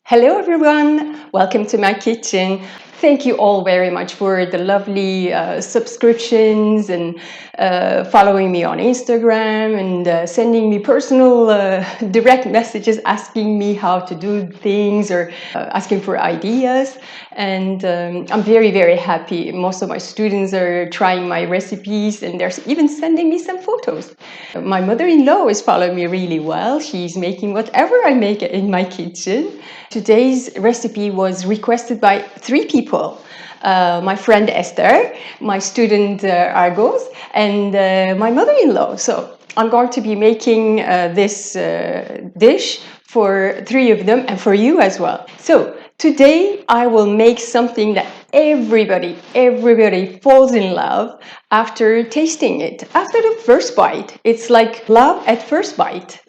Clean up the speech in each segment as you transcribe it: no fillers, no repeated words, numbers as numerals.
Hello everyone, welcome to my kitchen. Thank you all very much for the lovely subscriptions and following me on Instagram and sending me personal direct messages asking me how to do things or asking for ideas. And I'm very happy. Most of my students are trying my recipes and they're even sending me some photos. My mother-in-law is following me really well. She's making whatever I make in my kitchen. Today's recipe was requested by 3 people. My friend Esther, my student Argos, and my mother-in-law. So I'm going to be making this dish for 3 of them and for you as well. So today I will make something that everybody falls in love after tasting it. After the first bite, it's like love at first bite.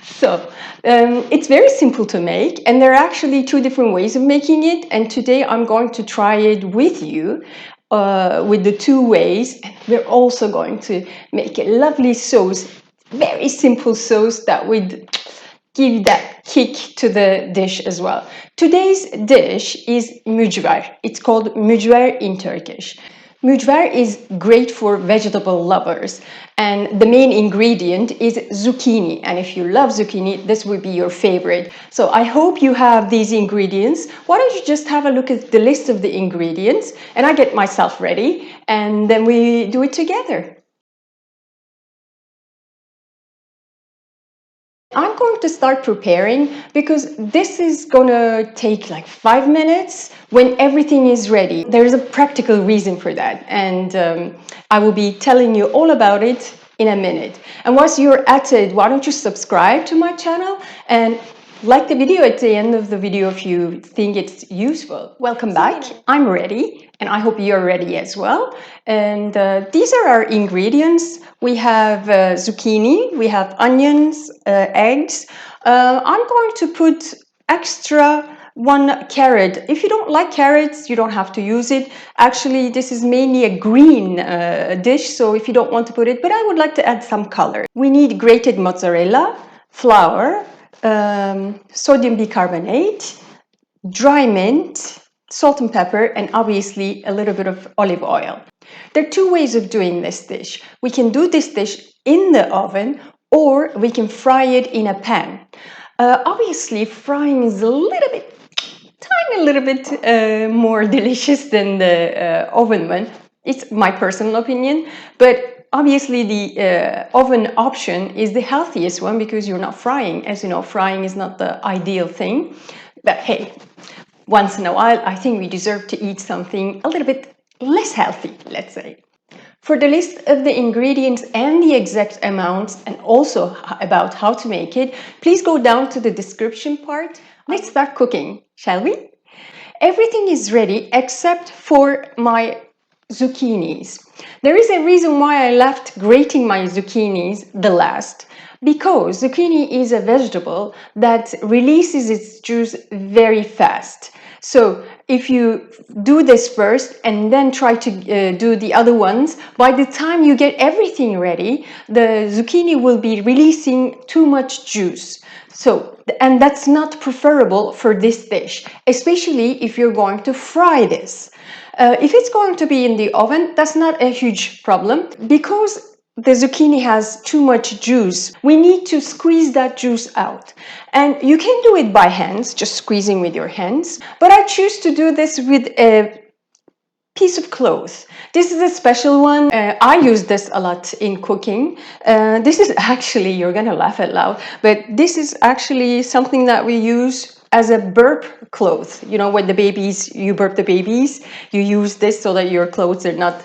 So it's very simple to make, and there are actually 2 different ways of making it, and today I'm going to try it with you with the 2 ways. And we're also going to make a lovely sauce, very simple sauce that would give that kick to the dish as well. Today's dish is mücver. It's called mücver in Turkish. Mücver is great for vegetable lovers, and the main ingredient is zucchini, and if you love zucchini, this would be your favorite. So I hope you have these ingredients. Why don't you just have a look at the list of the ingredients, and I get myself ready, and then we do it together. I'm going to start preparing because this is gonna take like 5 minutes when everything is ready. There's a practical reason for that, and I will be telling you all about it in a minute. And once you're at it, why don't you subscribe to my channel and like the video at the end of the video if you think it's useful. Welcome back. I'm ready, and I hope you're ready as well. And these are our ingredients. We have zucchini, we have onions, eggs. I'm going to put extra 1 carrot. If you don't like carrots, you don't have to use it. Actually, this is mainly a green dish, so if you don't want to put it, but I would like to add some color. We need grated mozzarella, flour, sodium bicarbonate, dry mint, salt and pepper, and obviously a little bit of olive oil. There are 2 ways of doing this dish. We can do this dish in the oven, or we can fry it in a pan. Obviously, frying is a little bit more delicious than the oven one. It's my personal opinion, but obviously the oven option is the healthiest one because you're not frying. As you know, frying is not the ideal thing, but hey, once in a while I think we deserve to eat something a little bit less healthy, let's say. For the list of the ingredients and the exact amounts, and also about how to make it, please go down to the description part. Let's start cooking, shall we? Everything is ready except for my zucchinis. There is a reason why I left grating my zucchinis the last, because zucchini is a vegetable that releases its juice very fast. So if you do this first and then try to do the other ones, by the time you get everything ready, the zucchini will be releasing too much juice. And that's not preferable for this dish, especially if you're going to fry this. If it's going to be in the oven, that's not a huge problem because the zucchini has too much juice. We need to squeeze that juice out. And you can do it by hands, just squeezing with your hands. But I choose to do this with a piece of cloth. This is a special one. I use this a lot in cooking. This is actually, you're gonna laugh out loud, but this is actually something that we use as a burp cloth. You know, when the babies, you burp the babies, you use this so that your clothes are not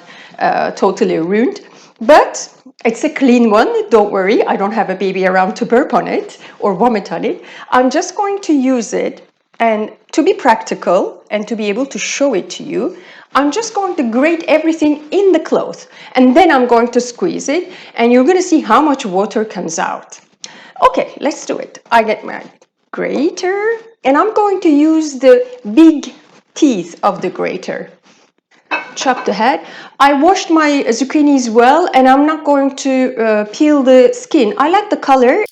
totally ruined. But it's a clean one, don't worry. I don't have a baby around to burp on it or vomit on it. I'm just going to use it, and to be practical and to be able to show it to you, I'm just going to grate everything in the cloth, and then I'm going to squeeze it, and you're going to see how much water comes out. Okay, let's do it. I get my grater, and I'm going to use the big teeth of the grater. Chop the head. I washed my zucchinis well, and I'm not going to peel the skin. I like the color.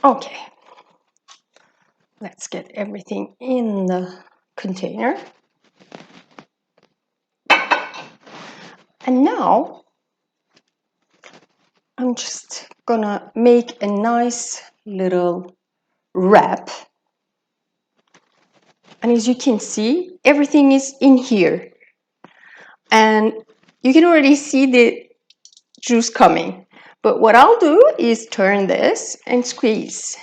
Okay, let's get everything in the container. And now I'm just gonna make a nice little wrap. And as you can see, everything is in here. And you can already see the juice coming. But what I'll do is turn this and squeeze.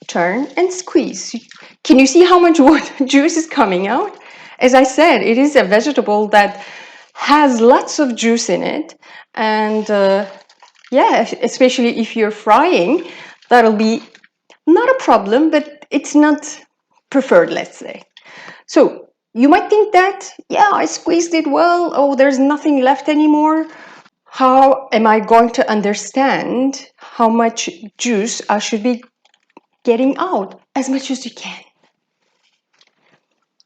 Turn and squeeze. Can you see how much water juice is coming out? As I said, it is a vegetable that has lots of juice in it. And yeah, especially if you're frying, that'll be not a problem, but it's not preferred, let's say. So you might think that, yeah, I squeezed it well. Oh, there's nothing left anymore. How am I going to understand how much juice I should be getting out? As much as you can.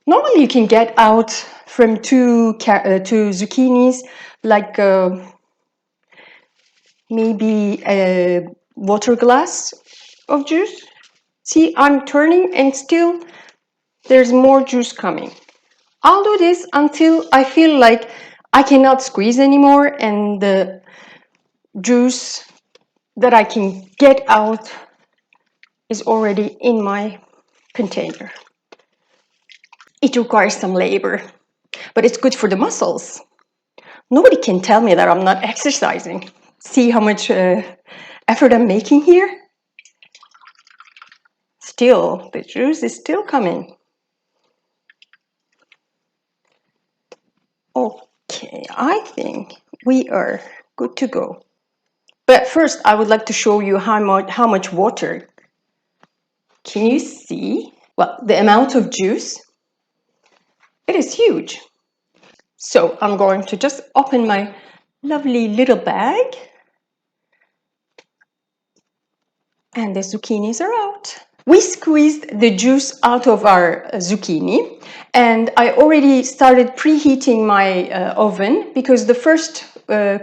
Normally you can get out from two zucchinis like maybe a water glass of juice. See, I'm turning and still there's more juice coming. I'll do this until I feel like I cannot squeeze anymore and the juice that I can get out is already in my container. It requires some labor, but it's good for the muscles. Nobody can tell me that I'm not exercising. See how much effort I'm making here? Still, the juice is still coming. Okay, I think we are good to go. But first, I would like to show you how much water. Can you see? Well, the amount of juice, it is huge. So I'm going to just open my lovely little bag. And the zucchinis are out. We squeezed the juice out of our zucchini, and I already started preheating my oven because the first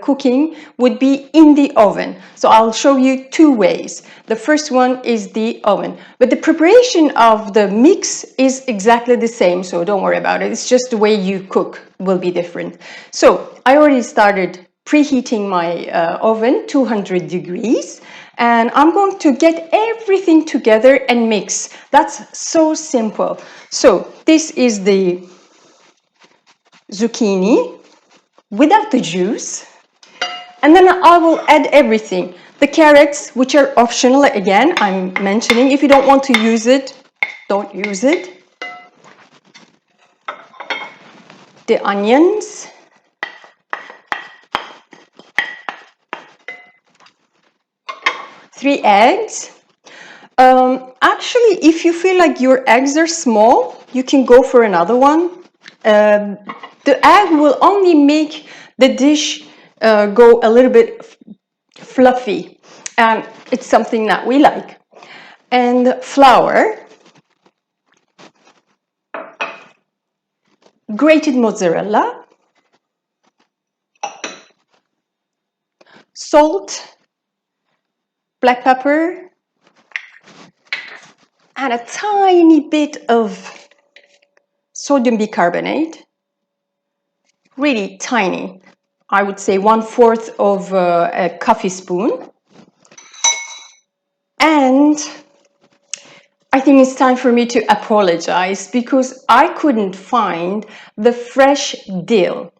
cooking would be in the oven. So I'll show you two ways. The first one is the oven, but the preparation of the mix is exactly the same, so don't worry about it. It's just the way you cook will be different. So I already started preheating my oven, 200 degrees. And I'm going to get everything together and mix. That's so simple. So this is the zucchini without the juice. And then I will add everything. The carrots, which are optional, again, I'm mentioning. If you don't want to use it, don't use it. The onions. 3 eggs. Actually, if you feel like your eggs are small, you can go for another one. The egg will only make the dish go a little bit fluffy, and it's something that we like. And flour, grated mozzarella, salt, black pepper, and a tiny bit of sodium bicarbonate, really tiny. I would say 1/4 of a coffee spoon. And I think it's time for me to apologize because I couldn't find the fresh dill.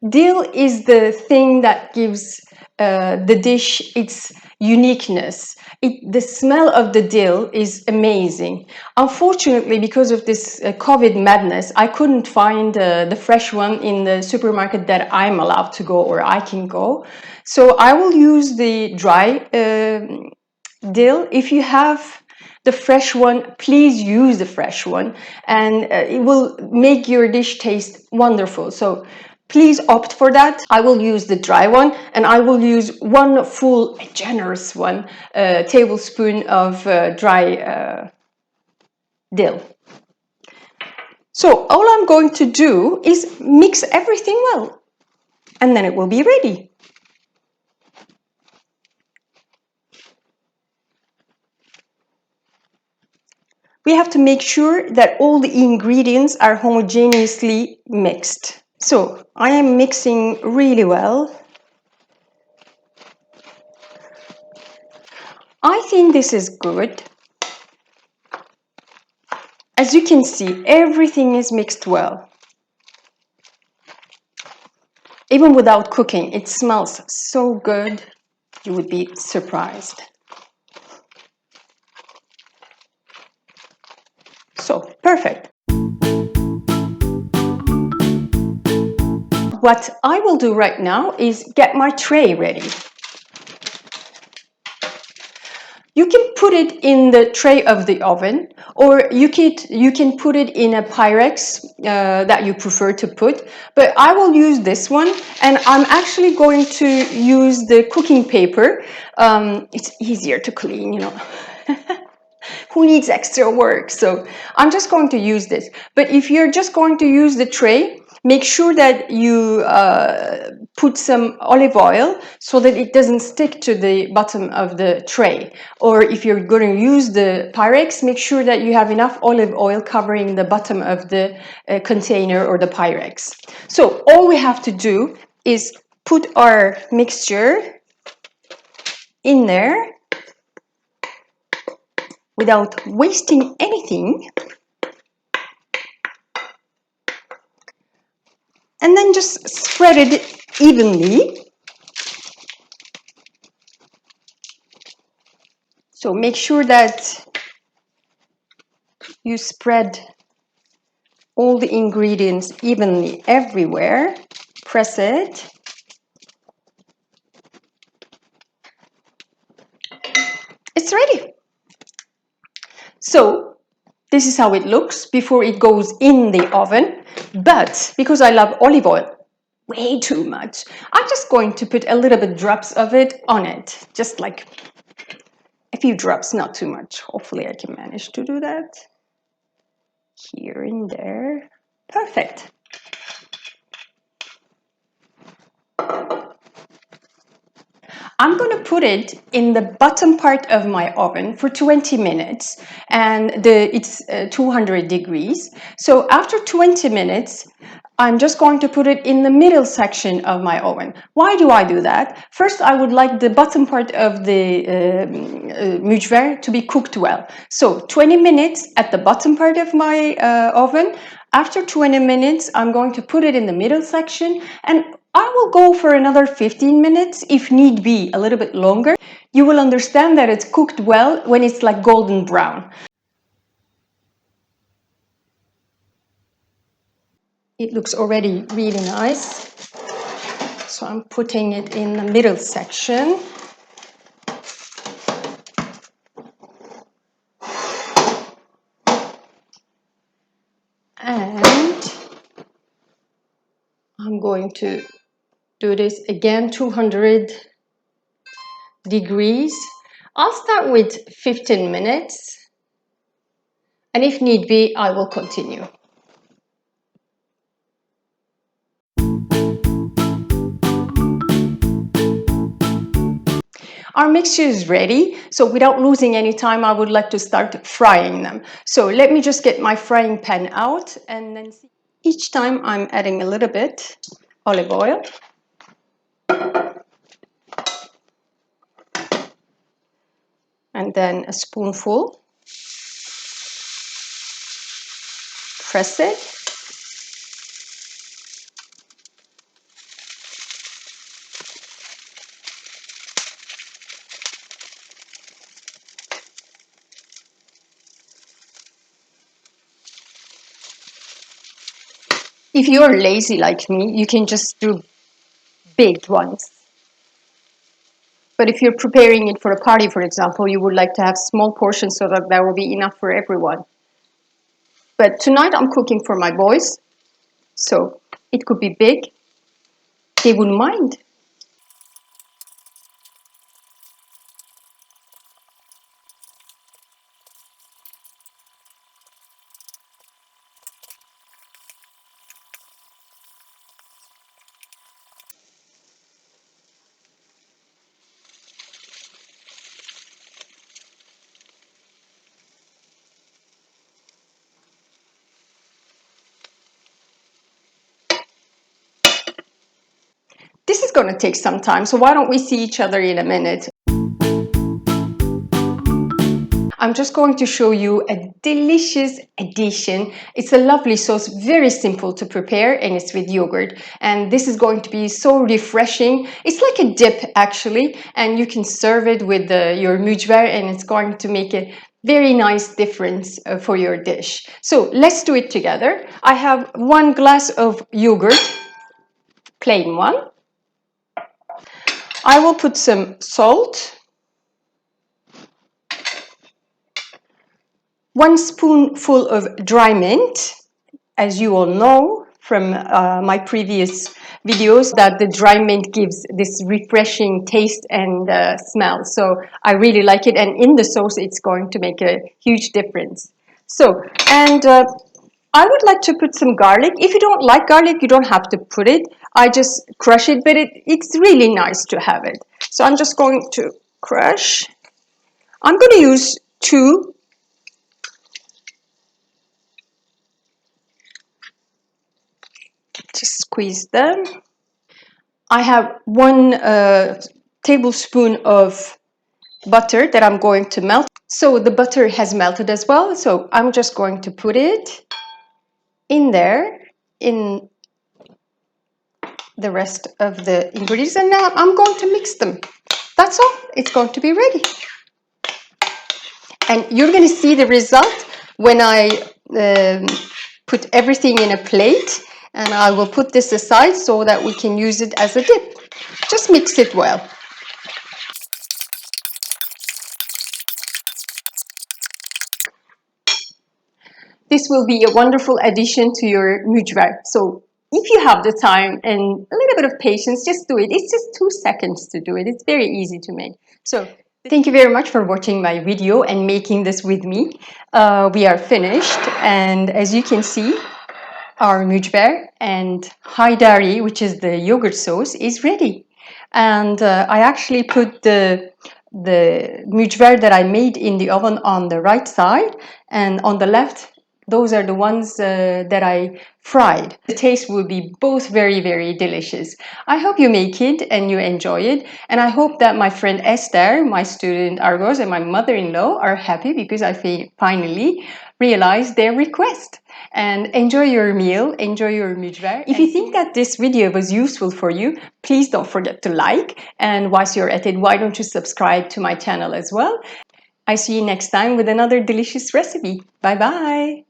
Dill is the thing that gives the dish its uniqueness. The smell of the dill is amazing. Unfortunately, because of this COVID madness, I couldn't find the fresh one in the supermarket that I'm allowed to go or I can go. So I will use the dry dill. If you have the fresh one, please use the fresh one, and it will make your dish taste wonderful. So please opt for that. I will use the dry one, and I will use one full, generous one, tablespoon of dry dill. So all I'm going to do is mix everything well, and then it will be ready. we have to make sure that all the ingredients are homogeneously mixed. So I am mixing really well. I think this is good. As you can see, everything is mixed well. Even without cooking, it smells so good, you would be surprised. So, perfect. What I will do right now is get my tray ready. You can put it in the tray of the oven, or you can put it in a Pyrex that you prefer to put, but I will use this one, and I'm actually going to use the cooking paper. It's easier to clean, you know. Who needs extra work? So I'm just going to use this. But if you're just going to use the tray, make sure that you put some olive oil so that it doesn't stick to the bottom of the tray. Or if you're going to use the Pyrex, make sure that you have enough olive oil covering the bottom of the container or the Pyrex. So all we have to do is put our mixture in there without wasting anything, and then just spread it evenly. So make sure that you spread all the ingredients evenly everywhere. Press it. It's ready. So this is how it looks before it goes in the oven. But because I love olive oil way too much, I'm just going to put a little bit drops of it on it. Just like a few drops, not too much. Hopefully I can manage to do that. Here and there. Perfect. I'm going to put it in the bottom part of my oven for 20 minutes, and it's 200 degrees. So after 20 minutes, I'm just going to put it in the middle section of my oven. Why do I do that? First, I would like the bottom part of the Mücver to be cooked well. So 20 minutes at the bottom part of my oven. After 20 minutes, I'm going to put it in the middle section, and I will go for another 15 minutes, if need be, a little bit longer. You will understand that it's cooked well when it's like golden brown. It looks already really nice. So I'm putting it in the middle section. And I'm going to do this again, 200 degrees. I'll start with 15 minutes. And if need be, I will continue. Our mixture is ready, so without losing any time, I would like to start frying them. So let me just get my frying pan out, and then each time I'm adding a little bit olive oil. And then a spoonful. Press it. If you're lazy like me, you can just do big ones. But if you're preparing it for a party, for example, you would like to have small portions so that there will be enough for everyone. But tonight I'm cooking for my boys, so it could be big. They wouldn't mind. this is going to take some time, so why don't we see each other in a minute. I'm just going to show you a delicious addition. It's a lovely sauce, very simple to prepare, and it's with yogurt. And this is going to be so refreshing. It's like a dip actually, and you can serve it with your mücver, and it's going to make a very nice difference for your dish. So let's do it together. I have 1 glass of yogurt, plain one. I will put some salt, 1 spoonful of dry mint. As you all know from my previous videos, that the dry mint gives this refreshing taste and smell. So I really like it, and in the sauce it's going to make a huge difference. So, and I would like to put some garlic. If you don't like garlic, you don't have to put it. I just crush it, but it's really nice to have it. So I'm just going to crush. I'm going to use 2. Just squeeze them. I have 1 tablespoon of butter that I'm going to melt. So the butter has melted as well. So I'm just going to put it in there, in the rest of the ingredients. And now I'm going to mix them. That's all. It's going to be ready. And you're going to see the result when I put everything in a plate. And I will put this aside so that we can use it as a dip. Just mix it well. This will be a wonderful addition to your mücver. So if you have the time and a little bit of patience, just do it. It's just 2 seconds to do it. It's very easy to make. So thank you very much for watching my video and making this with me. We are finished, and as you can see, our mücver and Haydari, which is the yogurt sauce, is ready. And I actually put the mücver that I made in the oven on the right side, and on the left, those are the ones that I fried. The taste will be both very, very delicious. I hope you make it and you enjoy it. And I hope that my friend Esther, my student Argos, and my mother-in-law are happy because I finally realized their request. And enjoy your meal, enjoy your mücver. If you think that this video was useful for you, please don't forget to like. And whilst you're at it, why don't you subscribe to my channel as well? I see you next time with another delicious recipe. Bye bye.